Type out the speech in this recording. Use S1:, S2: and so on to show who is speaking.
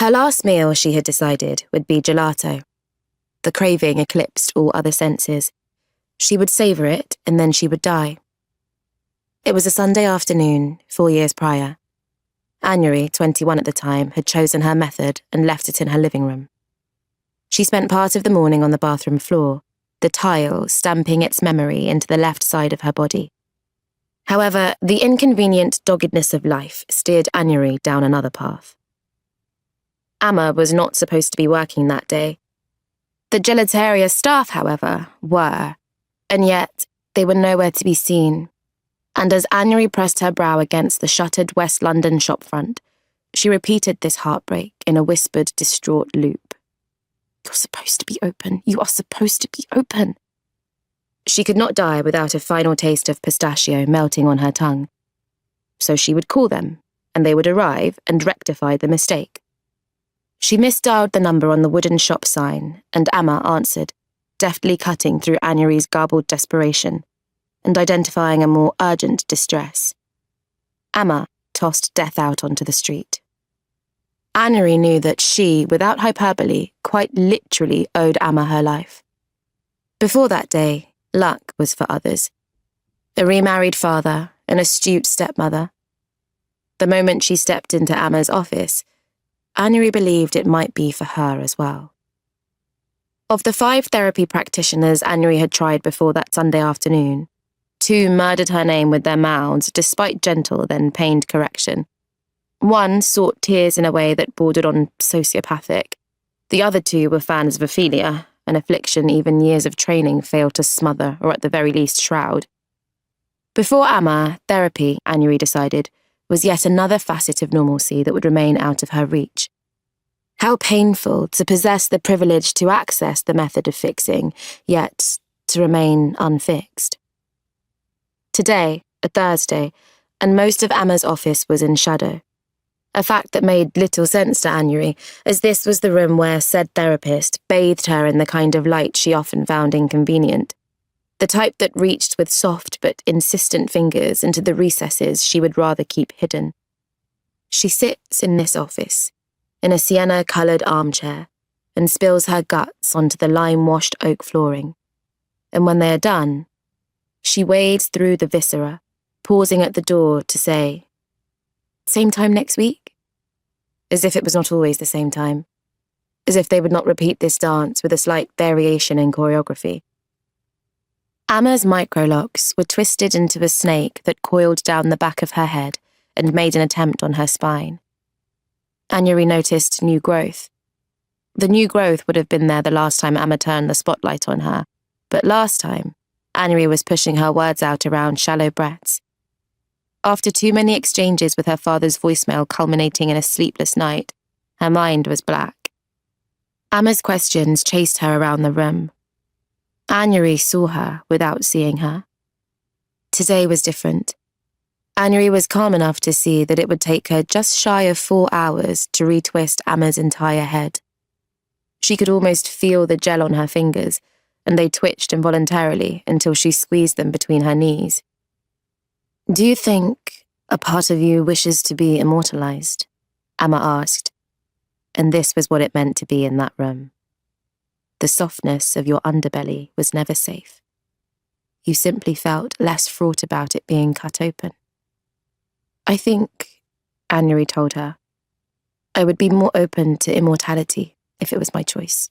S1: Her last meal, she had decided, would be gelato. The craving eclipsed all other senses. She would savour it, and then she would die. It was a Sunday afternoon, 4 years prior. Anuri, 21 at the time, had chosen her method and left it in her living room. She spent part of the morning on the bathroom floor, the tile stamping its memory into the left side of her body. However, the inconvenient doggedness of life steered Anuri down another path. Amma was not supposed to be working that day. The gelateria staff, however, were, and yet they were nowhere to be seen. And as Anuri pressed her brow against the shuttered West London shopfront, she repeated this heartbreak in a whispered, distraught loop. "You're supposed to be open. You are supposed to be open." She could not die without a final taste of pistachio melting on her tongue. So she would call them, and they would arrive and rectify the mistake. She misdialed the number on the wooden shop sign, and Amma answered, deftly cutting through Anuri's garbled desperation and identifying a more urgent distress. Amma tossed death out onto the street. Anuri knew that she, without hyperbole, quite literally owed Amma her life. Before that day, luck was for others. A remarried father, an astute stepmother. The moment she stepped into Amma's office, Anuri believed it might be for her as well. Of the 5 therapy practitioners Anuri had tried before that Sunday afternoon, 2 murdered her name with their mouths, despite gentle, then pained correction. 1 sought tears in a way that bordered on sociopathic. The other 2 were fans of Ophelia, an affliction even years of training failed to smother or at the very least shroud. Before Amma, therapy, Anuri decided, was yet another facet of normalcy that would remain out of her reach. How painful to possess the privilege to access the method of fixing, yet to remain unfixed. Today, a Thursday, and most of Amma's office was in shadow. A fact that made little sense to Anuri, as this was the room where said therapist bathed her in the kind of light she often found inconvenient, the type that reached with soft but insistent fingers into the recesses she would rather keep hidden. She sits in this office, in a sienna-coloured armchair, and spills her guts onto the lime-washed oak flooring. And when they are done, she wades through the viscera, pausing at the door to say, "Same time next week?" As if it was not always the same time. As if they would not repeat this dance with a slight variation in choreography. Amma's microlocks were twisted into a snake that coiled down the back of her head and made an attempt on her spine. Anuri noticed new growth. The new growth would have been there the last time Amma turned the spotlight on her, but last time, Anuri was pushing her words out around shallow breaths. After too many exchanges with her father's voicemail culminating in a sleepless night, her mind was black. Amma's questions chased her around the room. Anuri saw her without seeing her. Today was different. Anuri was calm enough to see that it would take her just shy of 4 hours to retwist Amma's entire head. She could almost feel the gel on her fingers, and they twitched involuntarily until she squeezed them between her knees. "Do you think a part of you wishes to be immortalized?" Amma asked, and this was what it meant to be in that room. The softness of your underbelly was never safe. You simply felt less fraught about it being cut open. "I think," Anuri told her, "I would be more open to immortality if it was my choice."